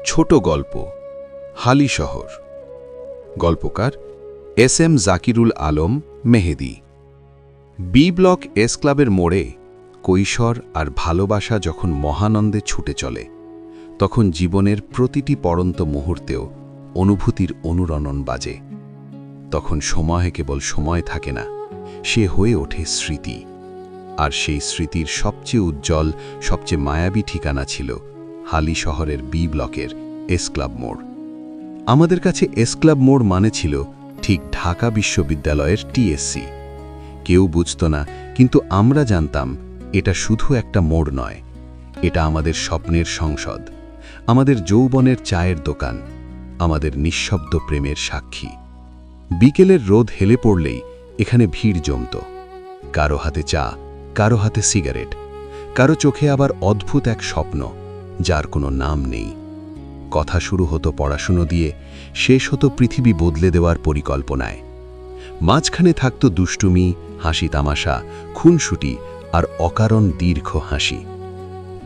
ছোট গল্প হালি শহর। গল্পকার এস.এম. জাকিরুল আলম মেহেদি। বি ব্লক এস ক্লাবের মোড়ে কৈশোর আর ভালোবাসা যখন মহানন্দে ছুটে চলে, তখন জীবনের প্রতিটি পড়ন্ত মুহূর্তেও অনুভূতির অনুরণন বাজে। তখন সময় কেবল সময় থাকে না, সে হয়ে ওঠে স্মৃতি। আর সেই স্মৃতির সবচেয়ে উজ্জ্বল, সবচেয়ে মায়াবী ঠিকানা ছিল হালি শহরের বি ব্লকের এস ক্লাব মোড়। আমাদের কাছে এস ক্লাব মোড় মানে ছিল ঠিক ঢাকা বিশ্ববিদ্যালয়ের টিএসসি। কেউ বুঝত না, কিন্তু আমরা জানতাম এটা শুধু একটা মোড় নয়, এটা আমাদের স্বপ্নের সংসদ, আমাদের যৌবনের চায়ের দোকান, আমাদের নিঃশব্দ প্রেমের সাক্ষী। বিকেলের রোদ হেলে পড়লেই এখানে ভিড় জমত। কারো হাতে চা, কারো হাতে সিগারেট, কারো চোখে আবার অদ্ভুত এক স্বপ্ন যার কোনো নাম নেই। কথা শুরু হতো পড়াশুনো দিয়ে, শেষ হতো পৃথিবী বদলে দেওয়ার পরিকল্পনায়। মাঝখানে থাকত দুষ্টুমি, হাসি তামাশা, খুনসুটি আর অকারণ দীর্ঘ হাসি।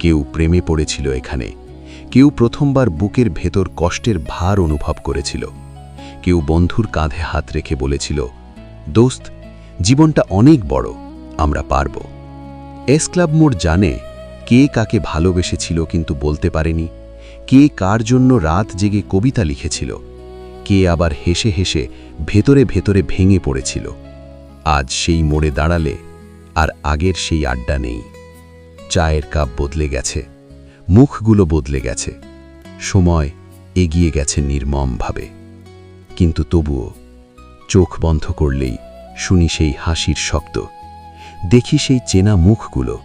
কেউ প্রেমে পড়েছিল এখানে, কেউ প্রথমবার বুকের ভেতর কষ্টের ভার অনুভব করেছিল, কেউ বন্ধুর কাঁধে হাত রেখে বলেছিল, দোস্ত, জীবনটা অনেক বড়, আমরা পারব। এস ক্লাব মোড় জানে কে কাকে ভালোবেসেছিল কিন্তু বলতে পারেনি, কে কার জন্য রাত জেগে কবিতা লিখেছিল, কে আবার হেসে হেসে ভেতরে ভেতরে ভেঙে পড়েছিল। আজ সেই মোড়ে দাঁড়ালে আর আগের সেই আড্ডা নেই। চায়ের কাপ বদলে গেছে, মুখগুলো বদলে গেছে, সময় এগিয়ে গেছে নির্মমভাবে। কিন্তু তবুও চোখ বন্ধ করলেই শুনি সেই হাসির শব্দ, দেখি সেই চেনা মুখগুলো,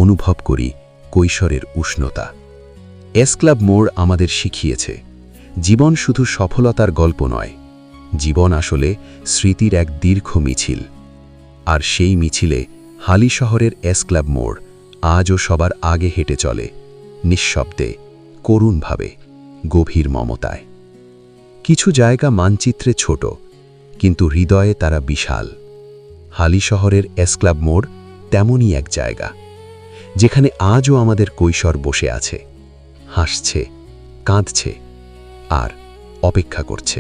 অনুভব করি কৈশোরের উষ্ণতা। এস ক্লাব মোড় আমাদের শিখিয়েছে, জীবন শুধু সফলতার গল্প নয়, জীবন আসলে স্মৃতির এক দীর্ঘ মিছিল। আর সেই মিছিলে হালি শহরের এস ক্লাব মোড় আজও সবার আগে হেঁটে চলে, নিঃশব্দে, করুণভাবে, গভীর মমতায়। কিছু জায়গা মানচিত্রে ছোট, কিন্তু হৃদয়ে তারা বিশাল। হালি শহরের এস ক্লাব মোড় তেমনই এক জায়গা, যেখানে আজও আমাদের কৈশোর বসে আছে, হাসছে, কাঁদছে আর অপেক্ষা করছে।